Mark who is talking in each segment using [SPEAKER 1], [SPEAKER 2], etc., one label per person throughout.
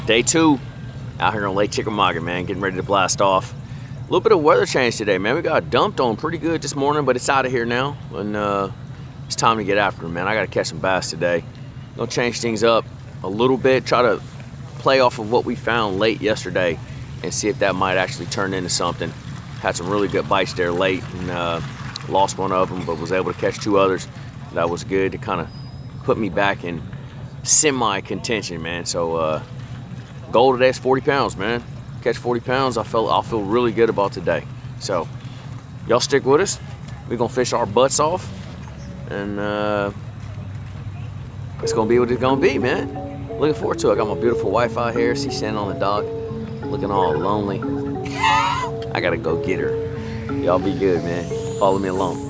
[SPEAKER 1] Day 2 out here on Lake Chickamauga, man, getting ready to blast off. A little bit of weather change today, man. We got dumped on pretty good this morning, but it's out of here now, and it's time to get after them, man. I got to catch some bass today. Gonna change things up a little bit, try to play off of what we found late yesterday and see if that might actually turn into something. Had some really good bites there late, and lost one of them, but was able to catch 2 others. That was good to kind of put me back in semi-contention, man. So goal today is 40 pounds, man. Catch 40 pounds, I'll feel really good about today. So y'all stick with us. We're gonna fish our butts off, and it's gonna be what it's gonna be, man. Looking forward to it. I got my beautiful wife out here. She's standing on the dock, looking all lonely. I gotta go get her. Y'all be good, man. Follow me along.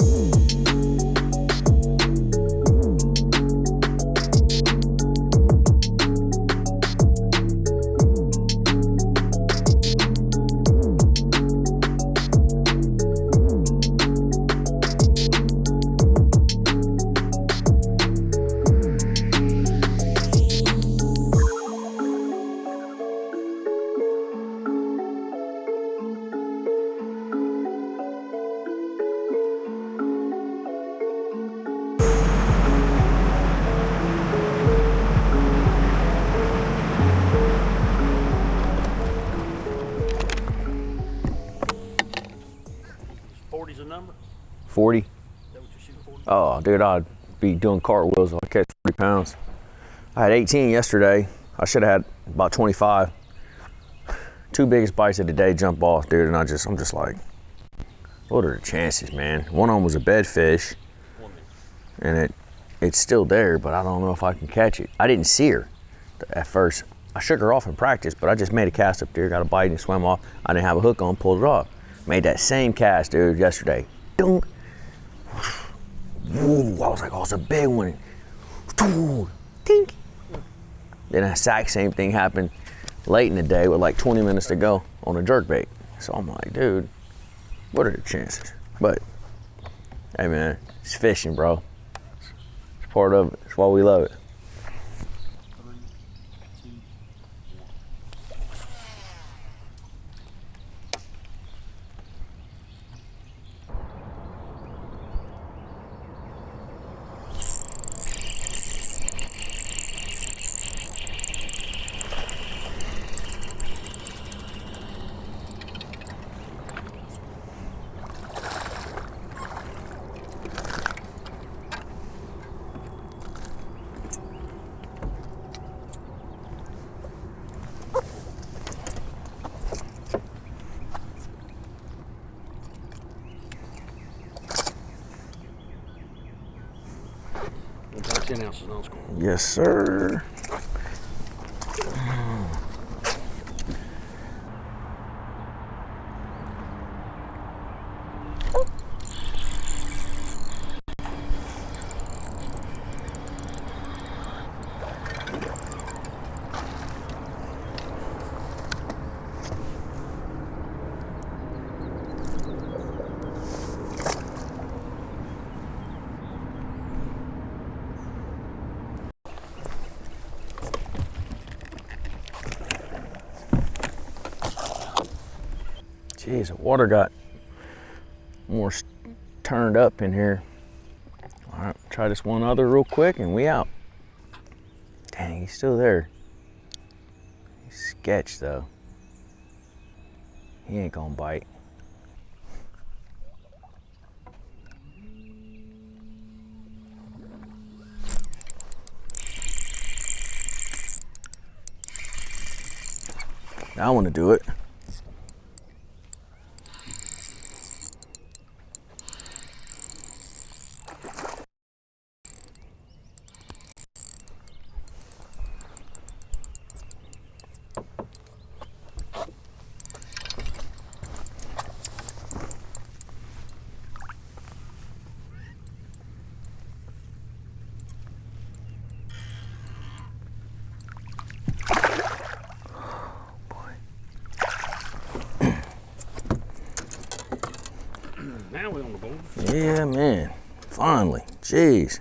[SPEAKER 2] A number?
[SPEAKER 1] 40?
[SPEAKER 2] Is that what you're shooting for?
[SPEAKER 1] Oh, dude, I'd be doing cartwheels if I catch 40 pounds. I had 18 yesterday. I should have had about 25. 2 biggest bites of the day jump off, dude, and I'm just like, what are the chances, man? One of them was a bedfish, and it's still there, but I don't know if I can catch it. I didn't see her at first. I shook her off in practice, but I just made a cast up there, got a bite and swam off. I didn't have a hook on, pulled it off. Made that same cast, dude, yesterday. Dunk. Ooh, I was like, oh, it's a big one. Tink. Then that exact same thing happened late in the day with like 20 minutes to go on a jerkbait. So I'm like, dude, what are the chances? But, hey man, it's fishing, bro. It's part of it. It's why we love it.
[SPEAKER 2] About 10 ounces on score.
[SPEAKER 1] Yes, sir. Jeez, the water got more turned up in here. All right, try this one other real quick and we out. Dang, he's still there. He's sketched though. He ain't gonna bite. Now I want to do it.
[SPEAKER 2] Now we're on the board.
[SPEAKER 1] Yeah, man. Finally. Jeez.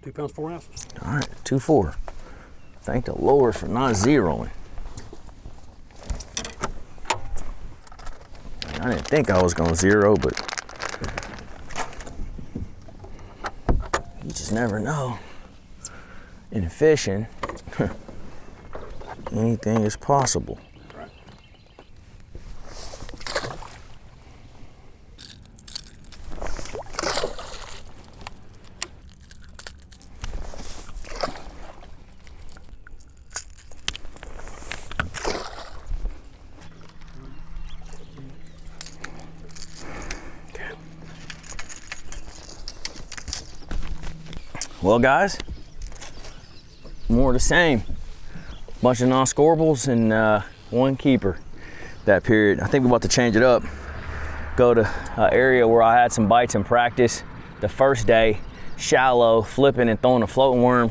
[SPEAKER 2] 2 pounds, 4 ounces.
[SPEAKER 1] All right, 2-4. Thank the Lord for not zeroing. I didn't think I was gonna zero, but you just never know. In fishing, anything is possible. Well, guys, more of the same. Bunch of non-scorables and one keeper that period. I think we're about to change it up. Go to an area where I had some bites in practice the first day, shallow, flipping and throwing a floating worm.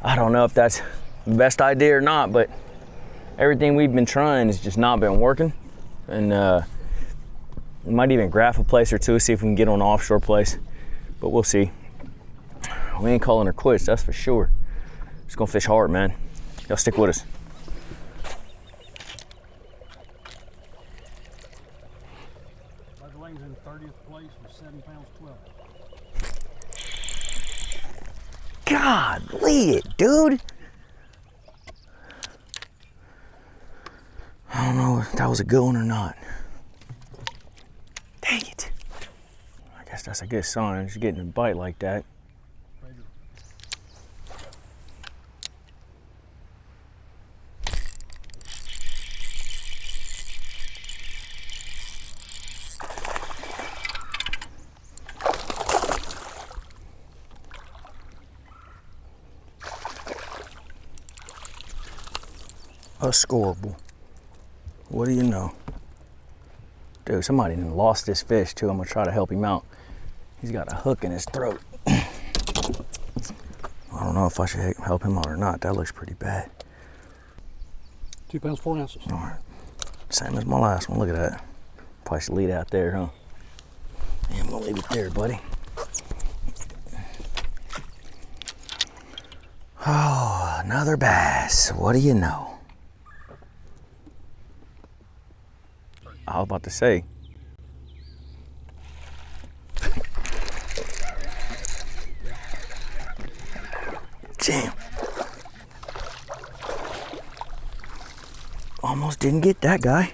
[SPEAKER 1] I don't know if that's the best idea or not, but everything we've been trying has just not been working. And we might even graph a place or two, see if we can get on an offshore place, but we'll see. We ain't calling her quits, that's for sure. Just gonna fish hard, man. Y'all stick with us.
[SPEAKER 2] Budling's in 30th place with 7 pounds 12.
[SPEAKER 1] God, lead it, dude. I don't know if that was a good one or not. Dang it. I guess that's a good sign, just getting a bite like that. A scoreable. What do you know? Dude, somebody lost this fish too. I'm gonna try to help him out. He's got a hook in his throat. I don't know if I should help him out or not. That looks pretty bad.
[SPEAKER 2] 2 pounds 4 ounces.
[SPEAKER 1] All right, same as my last one. Look at that. Probably should leave it out there, huh? And we'll leave it there, buddy. Oh, another bass. What do you know? I was about to say. Damn. Almost didn't get that guy,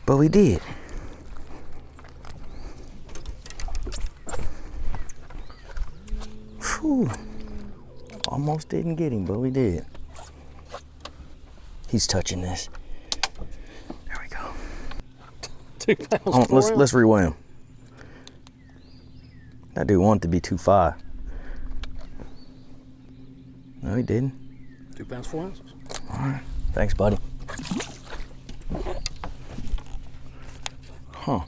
[SPEAKER 1] but we did. Whew. Almost didn't get him, but we did. He's touching this.
[SPEAKER 2] 2 pounds.
[SPEAKER 1] Let's reweigh him. That dude wanted to be 2.5. No, he didn't.
[SPEAKER 2] 2 pounds 4 ounces.
[SPEAKER 1] All right. Thanks, buddy. Huh.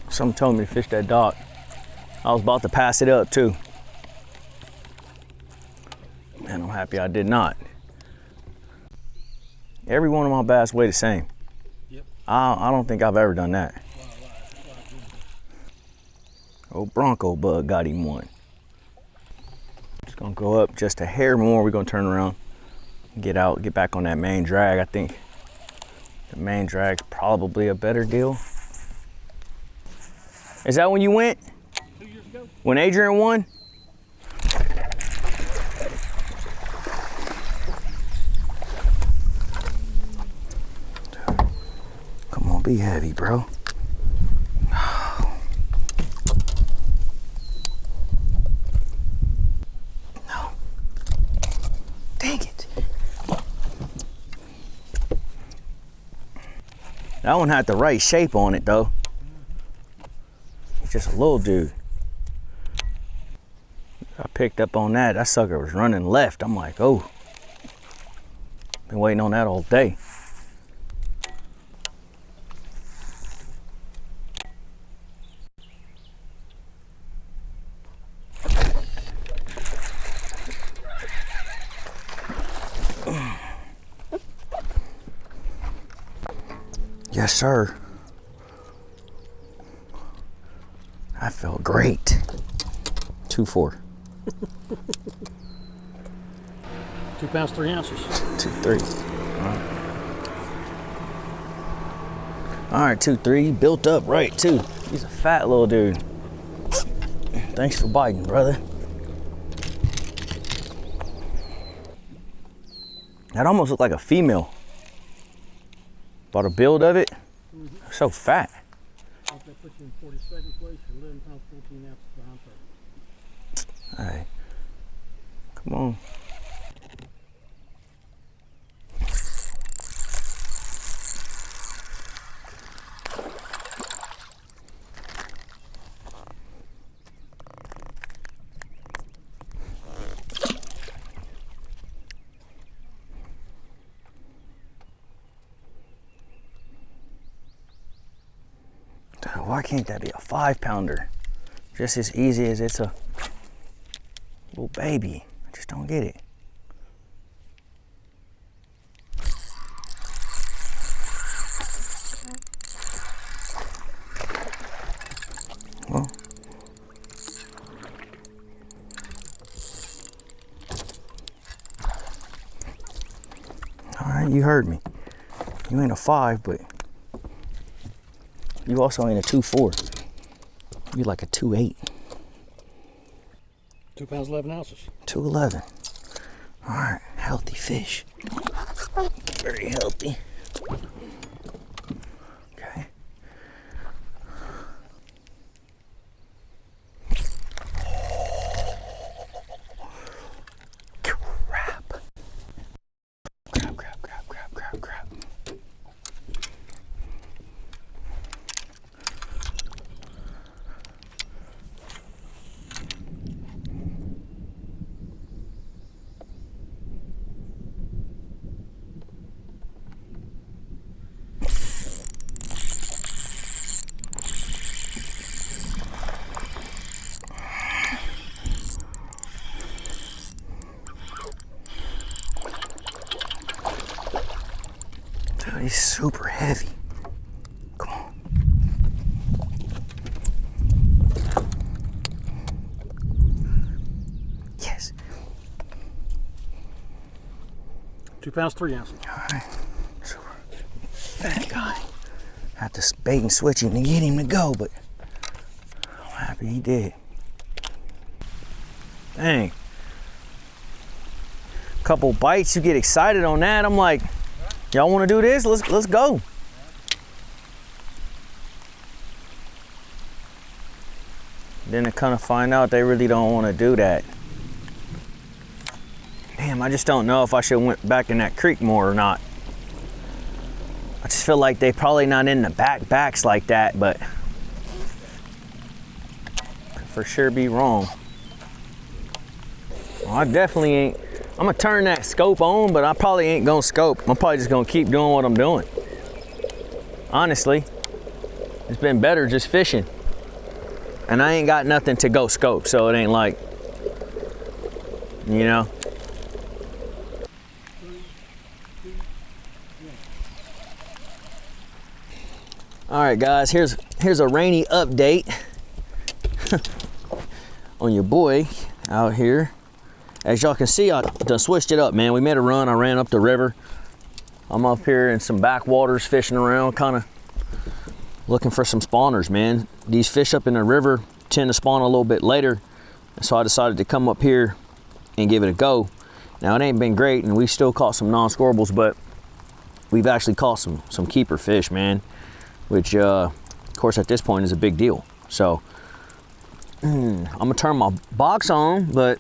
[SPEAKER 1] Someone told me to fish that dock. I was about to pass it up too. Man, I'm happy I did not. Every one of my bass weigh the same. I don't think I've ever done that. Old Bronco bug got him one. Just gonna go up just a hair more. We're gonna turn around, get out, get back on that main drag. I think the main drag's probably a better deal. Is that when you went?
[SPEAKER 2] 2 years ago.
[SPEAKER 1] When Adrian won? Be heavy, bro. No. Dang it. That one had the right shape on it, though. It's just a little dude. I picked up on that. That sucker was running left. I'm like, oh. Been waiting on that all day. Yes, sir. I felt great. 2-4.
[SPEAKER 2] 2 pounds, 3 ounces.
[SPEAKER 1] 2-3. All right, 2-3. He built up right too. He's a fat little dude. Thanks for biting, brother. That almost looked like a female. By the build of it, so fat.
[SPEAKER 2] I think that puts you in 42nd place. You're 11 pounds, 14 ounces behind third.
[SPEAKER 1] All right, come on. Why can't that be a 5-pounder? Just as easy as it's a little baby. I just don't get it. Well, all right, you heard me. You ain't a 5, but you also ain't a 2-4. You like a 2-8.
[SPEAKER 2] 2 pounds, 11 ounces.
[SPEAKER 1] 2-11. All right, healthy fish. Very healthy. Okay. Crap. Crap. Dude, he's super heavy. Come on. Yes.
[SPEAKER 2] 2 pounds, 3 ounces.
[SPEAKER 1] All right. Super fat guy. Had to bait and switch him to get him to go, but I'm happy he did. Dang. Couple bites, you get excited on that. I'm like, y'all want to do this? Let's go. Then to kind of find out they really don't want to do that. Damn, I just don't know if I should have went back in that creek more or not. I just feel like they probably not in the backs like that, but could for sure be wrong. Well, I definitely ain't. I'm gonna turn that scope on, but I probably ain't gonna scope. I'm probably just gonna keep doing what I'm doing. Honestly, it's been better just fishing. And I ain't got nothing to go scope, so it ain't like, you know. All right, guys, here's a rainy update on your boy out here. As y'all can see, I done switched it up, man. We made a run. I ran up the river. I'm up here in some backwaters fishing around, kind of looking for some spawners, man. These fish up in the river tend to spawn a little bit later, so I decided to come up here and give it a go. Now, it ain't been great, and we still caught some non-scorables, but we've actually caught some keeper fish, man, which, of course, at this point is a big deal. So, I'm gonna turn my box on, but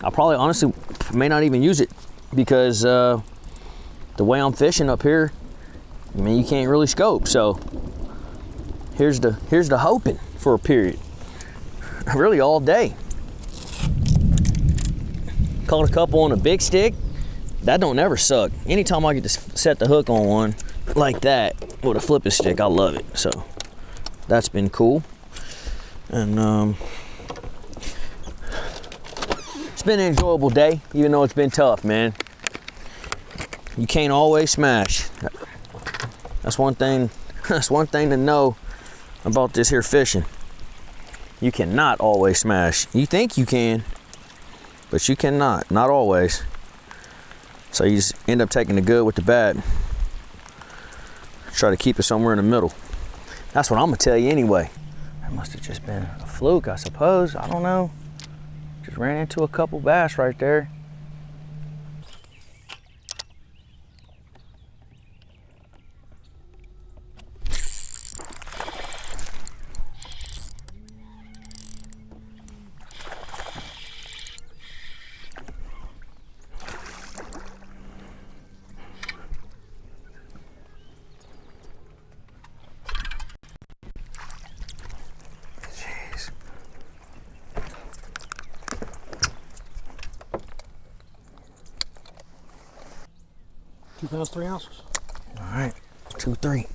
[SPEAKER 1] I probably honestly may not even use it because the way I'm fishing up here, I mean, you can't really scope. So here's the hoping for a period. Really all day. Caught a couple on a big stick. That don't never suck. Anytime I get to set the hook on one like that with a flipping stick, I love it. So that's been cool. And it's been an enjoyable day, even though it's been tough, man. You can't always smash. That's one thing to know about this here fishing. You cannot always smash. You think you can, but you cannot, not always. So you just end up taking the good with the bad. Try to keep it somewhere in the middle. That's what I'm gonna tell you anyway. That must have just been a fluke, I suppose. I don't know. Just ran into a couple bass right there. Jeez.
[SPEAKER 2] 2 pounds, 3 ounces.
[SPEAKER 1] All right, 2, 3.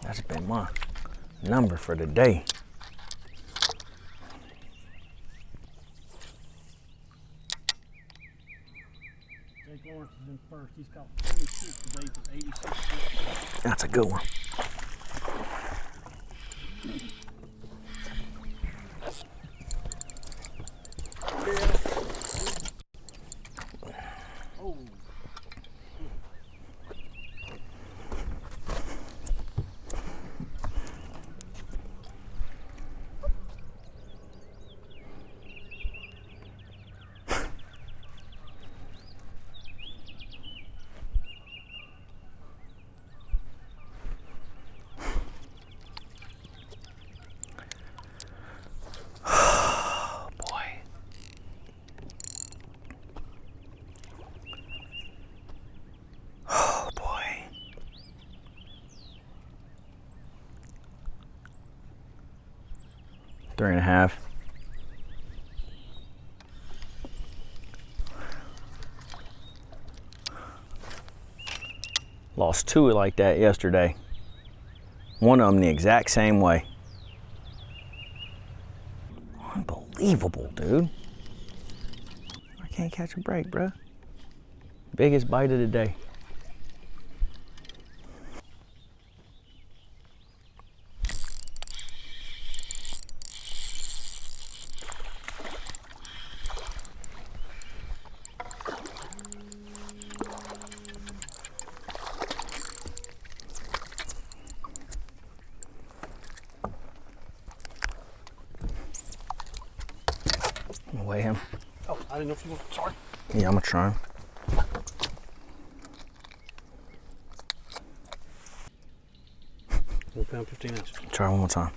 [SPEAKER 1] That's been my number for the day.
[SPEAKER 2] Jake Lawrence is in first. He's caught 26 today for 86.
[SPEAKER 1] That's a good one.
[SPEAKER 2] Oh.
[SPEAKER 1] Oh boy. Three and a half. Lost 2 like that yesterday. One of them the exact same way. Unbelievable, dude. I can't catch a break, bro. Biggest bite of the day. I'm gonna weigh him.
[SPEAKER 2] Oh, I didn't know if you were. Sorry.
[SPEAKER 1] Yeah, I'm gonna try him.
[SPEAKER 2] One pound, 15 ounces.
[SPEAKER 1] Try one more time.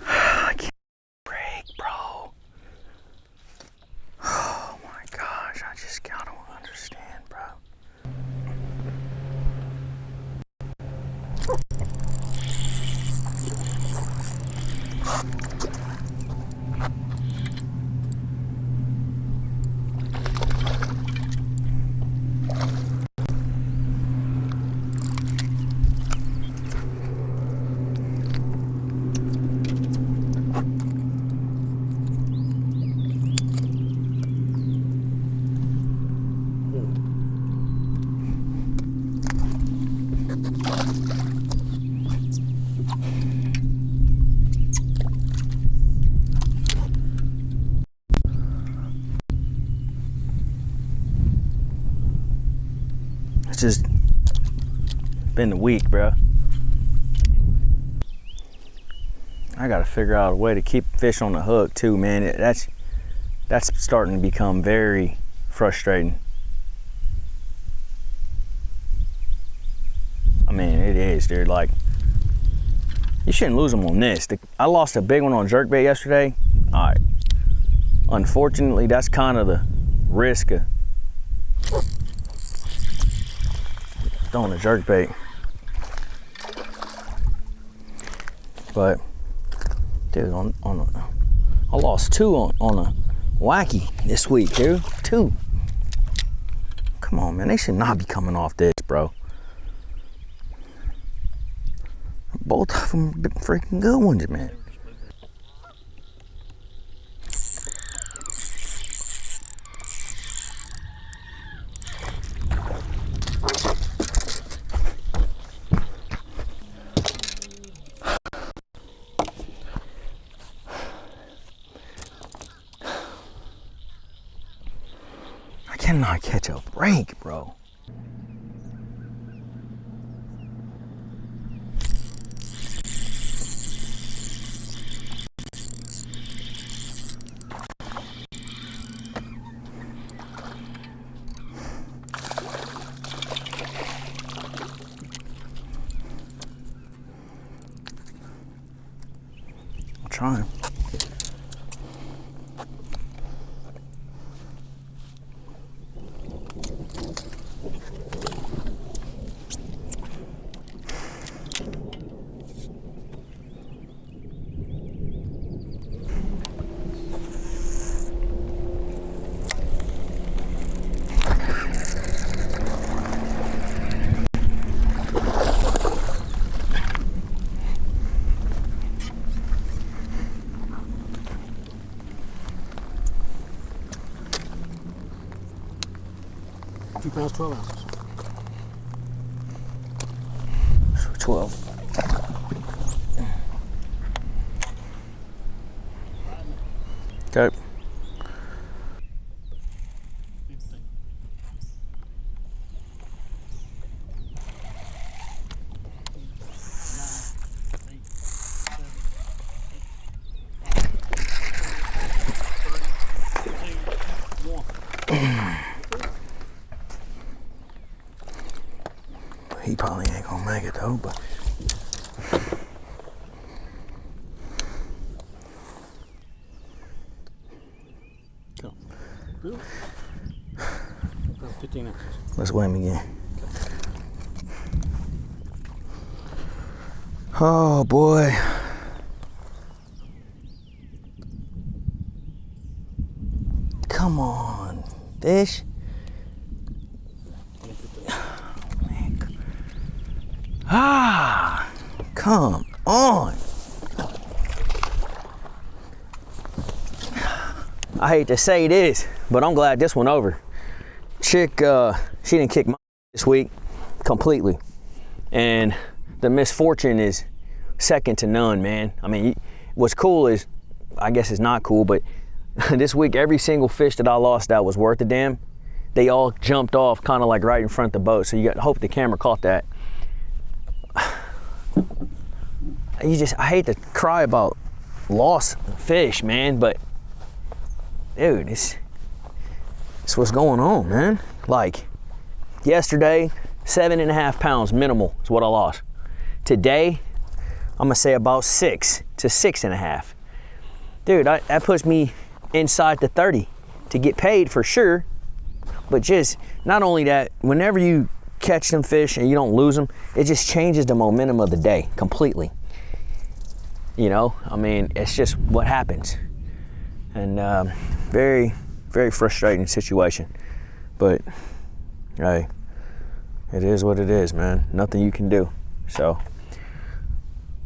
[SPEAKER 1] I can't break, bro. Oh my gosh, I just gotta understand, bro. It's just been a week, bro. I gotta figure out a way to keep fish on the hook too, man. That's starting to become very frustrating. I mean, it is, dude. Like, you shouldn't lose them on this. I lost a big one on jerkbait yesterday. All right. Unfortunately, that's kind of the risk of throwing a jerkbait. But, dude, I lost 2 on a wacky this week, dude. 2. Come on, man. They should not be coming off this, bro. Both of them freaking good ones, man. cannot catch a break, bro. I'm trying.
[SPEAKER 2] Two pounds, 12 ounces.
[SPEAKER 1] 12. Okay.
[SPEAKER 2] 15.
[SPEAKER 1] He probably ain't gonna make it though, but.
[SPEAKER 2] Go. Really? 15 ounces.
[SPEAKER 1] Let's weigh him again. Oh boy. Come on, fish. Ah, come on. I hate to say this, but I'm glad this one over. Chick, she didn't kick my this week completely. And the misfortune is second to none, man. I mean, what's cool is, I guess it's not cool, but this week, every single fish that I lost that was worth a damn, they all jumped off kind of like right in front of the boat. So you got to hope the camera caught that. I hate to cry about lost fish, man, but dude, it's what's going on, man. Like yesterday, 7.5 pounds minimal is what I lost. Today, I'm gonna say about 6 to 6.5. Dude, that puts me inside the 30 to get paid for sure. But just not only that, whenever you catch them fish and you don't lose them, it just changes the momentum of the day completely. You know, I mean, it's just what happens. And very, very frustrating situation. But hey, it is what it is, man. Nothing you can do. So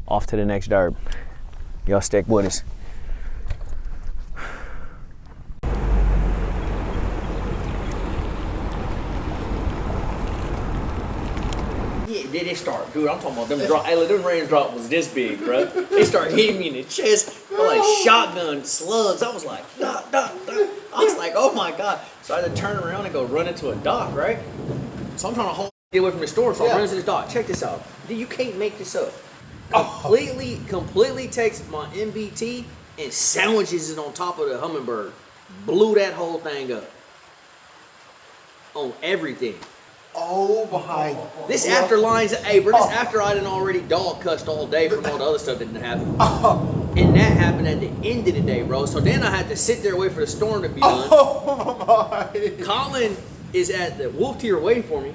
[SPEAKER 1] off to the next derb. Y'all stick with us. Yeah, they start, dude. I'm talking about them drop. Hey, look, them raindrop was this big, bro. They start hitting me in the chest, like shotgun slugs. I was like, duh, duh, duh. I was like, oh my god. So I had to turn around and go run into a dock, right? So I'm trying to get away from the storm. So I run into this dock. Check this out. Dude, you can't make this up. Completely takes my MBT and sandwiches it on top of the Humminbird. Blew that whole thing up. On everything.
[SPEAKER 3] Oh my.
[SPEAKER 1] This after lines, hey, bro, this after I done already dog cussed all day from all the other stuff that didn't happen. And that happened at the end of the day, bro. So then I had to sit there and wait for the storm to be done.
[SPEAKER 3] Oh my.
[SPEAKER 1] Colin is at the wolf tier waiting for me.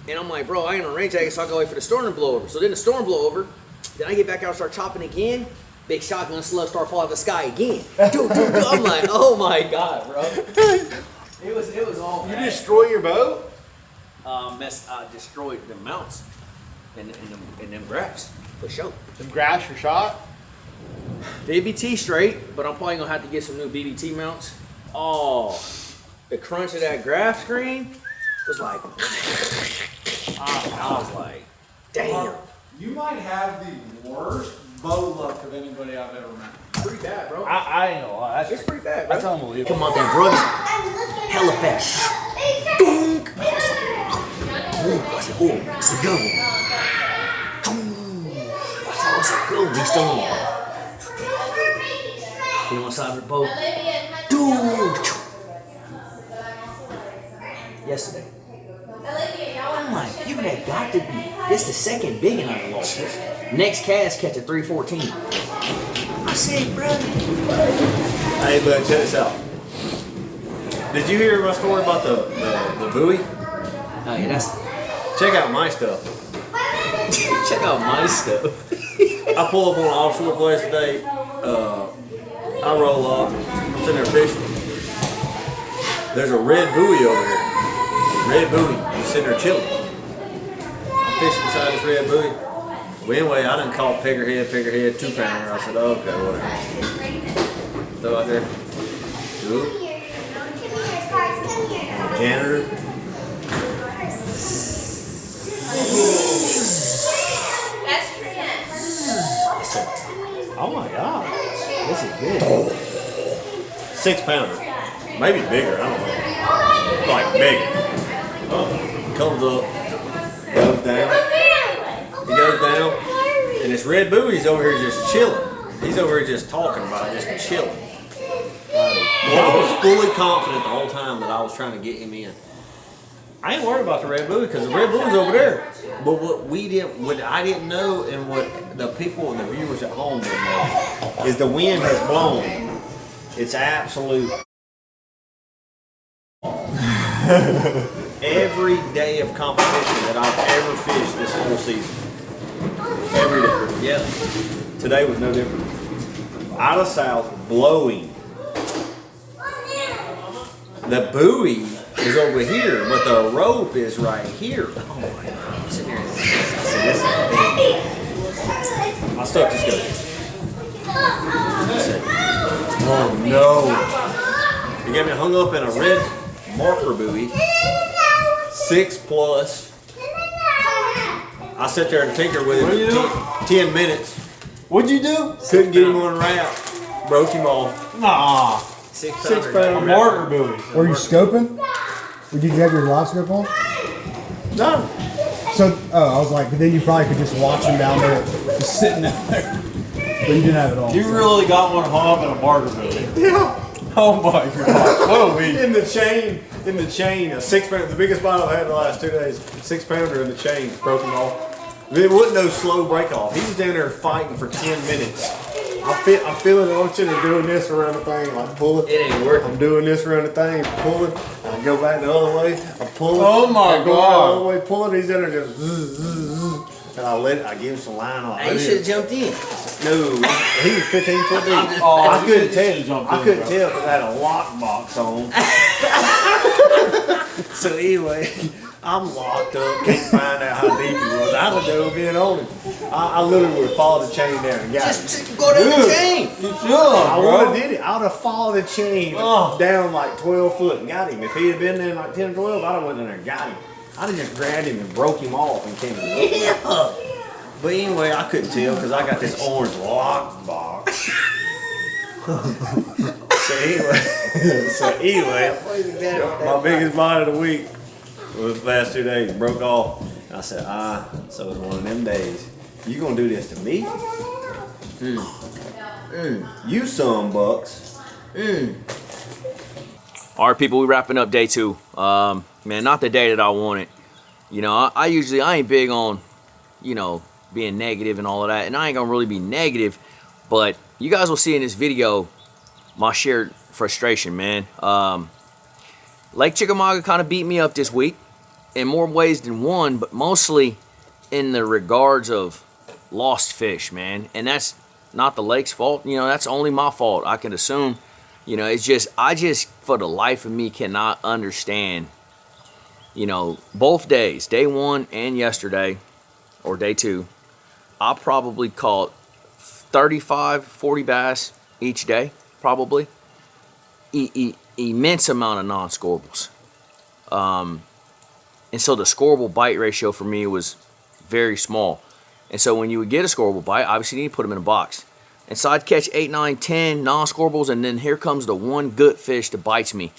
[SPEAKER 1] And I'm like, bro, I ain't on a rain jacket, so I gotta wait for the storm to blow over. So then the storm blow over. Then I get back out and start chopping again. Big shotgun slugs start falling out of the sky again. Dude, I'm like, oh my god, bro. It was all bad.
[SPEAKER 3] You destroy your boat?
[SPEAKER 1] I destroyed the mounts and them graphs for sure.
[SPEAKER 3] Some grass for shot?
[SPEAKER 1] The BBT straight, but I'm probably gonna have to get some new BBT mounts. Oh, the crunch of that graph screen was like, I was like, damn.
[SPEAKER 3] You might have the worst boat luck of anybody I've ever met.
[SPEAKER 1] Pretty bad, bro.
[SPEAKER 3] I ain't gonna lie.
[SPEAKER 1] It's pretty bad, bro.
[SPEAKER 3] That's unbelievable.
[SPEAKER 1] Come on, then, bro. hella fast. Dunk. I said, oh, it's a good one. I said, what's a good one? He's still on. Put him on the side of the boat. Yesterday. I'm like, you have got to be. This is the second big one I lost. Next cast catch a 314. I said, bro.
[SPEAKER 4] Hey, bud, check this out. Did you hear my story about the buoy?
[SPEAKER 1] Oh, yeah, that's.
[SPEAKER 4] Check out my stuff.
[SPEAKER 1] Check out my stuff.
[SPEAKER 4] I pull up on an offshore place today. I roll up. I'm sitting there fishing. There's a red buoy over here. Red buoy. I'm sitting there chilling. I'm fishing beside this red buoy. Well, anyway, I done caught peckerhead, 2-pounder. I said, oh, okay, whatever. Throw out there. Ooh. Janitor. Oh my God. This is good. 6-pounder. Maybe bigger, I don't know. Like bigger. Comes up, goes down. He goes down, and this red buoy's over here just chilling. He's over here just talking about it, just chilling. Well, I was fully confident the whole time that I was trying to get him in. I ain't worried about the red buoy because the red buoy's over there. But what I didn't know, and what the people and the viewers at home didn't know, is the wind has blown. It's absolute. Every day of competition that I've ever fished this whole season. Every day. Yeah. Today was no different. Out of south, blowing. The buoy is over here, but the rope is right here. Oh my God. I'm sitting here. I stuck this guy. I said, oh no. He got me hung up in a red marker buoy. 6+. I sat there and tinkered with him 10 minutes.
[SPEAKER 3] What'd you do?
[SPEAKER 4] Couldn't get him on wrap. Broke him off.
[SPEAKER 3] Nah.
[SPEAKER 4] 6-pounder.
[SPEAKER 3] Marker buoy.
[SPEAKER 5] Were you scoping? Or did you have your live scope on?
[SPEAKER 4] No.
[SPEAKER 5] So, I was like, but then you probably could just watch him down there, just sitting down there. But you didn't have it on.
[SPEAKER 3] You really got one hung up in a marker buoy.
[SPEAKER 4] Yeah.
[SPEAKER 3] Oh my God. What a week.
[SPEAKER 4] In the chain, a 6-pounder, the biggest bite I've had in the last 2 days. 6-pounder in the chain, broke him off. It wasn't no slow break off. He was down there fighting for 10 minutes. I'm feeling it. I'm sitting there doing this around the thing, like pulling.
[SPEAKER 1] It ain't working.
[SPEAKER 4] I'm doing this around the thing, pulling. And I go back the other way. I'm pulling.
[SPEAKER 3] Oh my
[SPEAKER 4] I go
[SPEAKER 3] God.
[SPEAKER 4] back the other way, pulling. He's in there just zzz, zzz, zzz. And I give him some line on.
[SPEAKER 1] You should have jumped in.
[SPEAKER 4] No, he was 15 foot deep.
[SPEAKER 3] Oh,
[SPEAKER 4] I couldn't tell.
[SPEAKER 3] jumped
[SPEAKER 4] I
[SPEAKER 3] in,
[SPEAKER 4] couldn't
[SPEAKER 3] bro.
[SPEAKER 4] tell because I had a lockbox on. So anyway, I'm locked up. Can't find out how deep he was. I'd have dove in on him. I literally would have followed the chain down and got him.
[SPEAKER 1] Just go down the chain.
[SPEAKER 3] You should,
[SPEAKER 4] I would
[SPEAKER 3] bro.
[SPEAKER 4] have did it. I would have followed the chain down like 12 foot and got him. If he had been there like 10 or 12, I'd have went in there and got him. I'd have just grabbed him and broke him off and came in.
[SPEAKER 1] Yeah.
[SPEAKER 4] But anyway, I couldn't tell because I got this orange lockbox. So anyway, my biggest bite of the week was the past 2 days. Broke off. And I said, so it's one of them days. You gonna do this to me? You some bucks.
[SPEAKER 1] All right, people, we wrapping up day 2. Man, not the day that I wanted. You know, I ain't big on, you know, being negative and all of that, and I ain't gonna really be negative, but you guys will see in this video my shared frustration, man. Lake Chickamauga kind of beat me up this week in more ways than one, but mostly in the regards of lost fish, man. And that's not the lake's fault, you know, that's only my fault, I can assume. You know, it's just, I just for the life of me cannot understand, you know, both days, day 1 and yesterday, or day 2, I probably caught 35, 40 bass each day, probably. Immense amount of non-scorables. And so the scoreable bite ratio for me was very small. And so when you would get a scoreable bite, obviously you need to put them in a box. And so I'd catch 8, 9, 10 non-scorables, and then here comes the one good fish that bites me.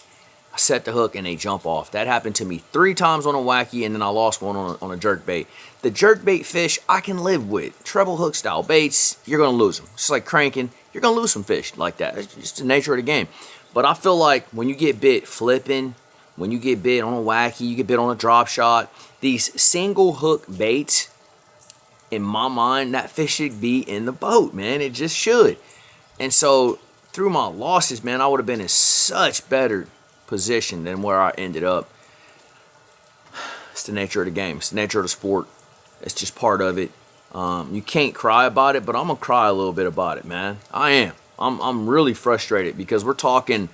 [SPEAKER 1] I set the hook and they jump off. That happened to me 3 times on a wacky, and then I lost one on a jerk bait. The jerk bait fish I can live with. Treble hook style baits, you're gonna lose them. It's like cranking, you're gonna lose some fish like that. It's just the nature of the game. But I feel like when you get bit flipping, when you get bit on a wacky, you get bit on a drop shot, these single hook baits, in my mind, that fish should be in the boat, man. It just should. And so through my losses, man, I would have been in such better position than where I ended up. It's the nature of the game. It's the nature of the sport. It's just part of it. You can't cry about it, but I'm gonna cry a little bit about it, man. I am. I'm really frustrated because we're talking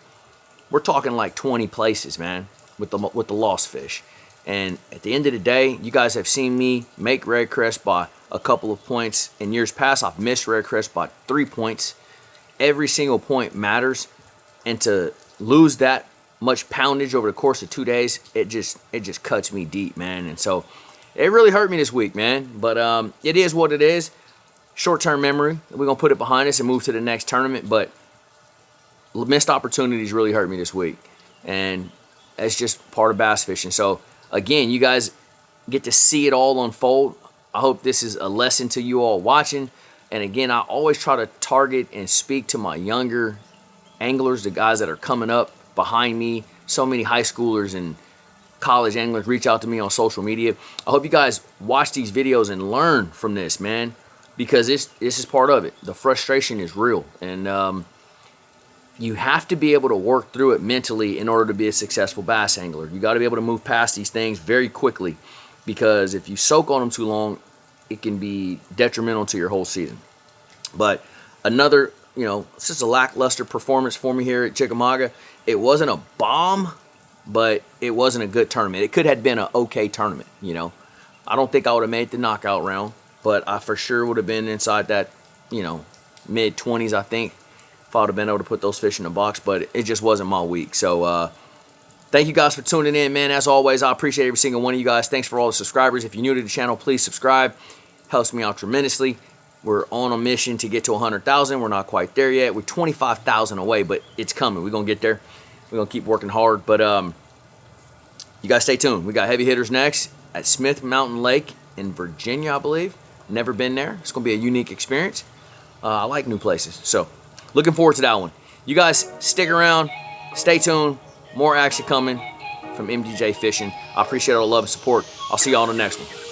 [SPEAKER 1] like 20 places, man, with the lost fish. And at the end of the day, you guys have seen me make red crest by a couple of points. In years past, I've missed red crest by 3 points. Every single point matters, and to lose that much poundage over the course of 2 days, it just cuts me deep, man. And so it really hurt me this week, man. But it is what it is. Short-term memory. We're gonna put it behind us and move to the next tournament. But missed opportunities really hurt me this week, and it's just part of bass fishing. So again, you guys get to see it all unfold. I hope this is a lesson to you all watching. And again, I always try to target and speak to my younger anglers, the guys that are coming up behind me. So many high schoolers and college anglers reach out to me on social media. I hope you guys watch these videos and learn from this, man, because this is part of it. The frustration is real, and you have to be able to work through it mentally in order to be a successful bass angler. You got to be able to move past these things very quickly, because if you soak on them too long, it can be detrimental to your whole season. But another, it's just a lackluster performance for me here at Chickamauga. It wasn't a bomb, but it wasn't a good tournament. It could have been an okay tournament, I don't think I would have made the knockout round, but I for sure would have been inside that, mid-20s, I think, if I would have been able to put those fish in the box. But it just wasn't my week. So thank you guys for tuning in, man. As always, I appreciate every single one of you guys. Thanks for all the subscribers. If you're new to the channel, please subscribe. Helps me out tremendously. We're on a mission to get to 100,000. We're not quite there yet. We're 25,000 away, but it's coming. We're going to get there. We're going to keep working hard. But you guys stay tuned. We got heavy hitters next at Smith Mountain Lake in Virginia, I believe. Never been there. It's going to be a unique experience. I like new places. So looking forward to that one. You guys stick around. Stay tuned. More action coming from MDJ Fishing. I appreciate all the love and support. I'll see y'all on the next one.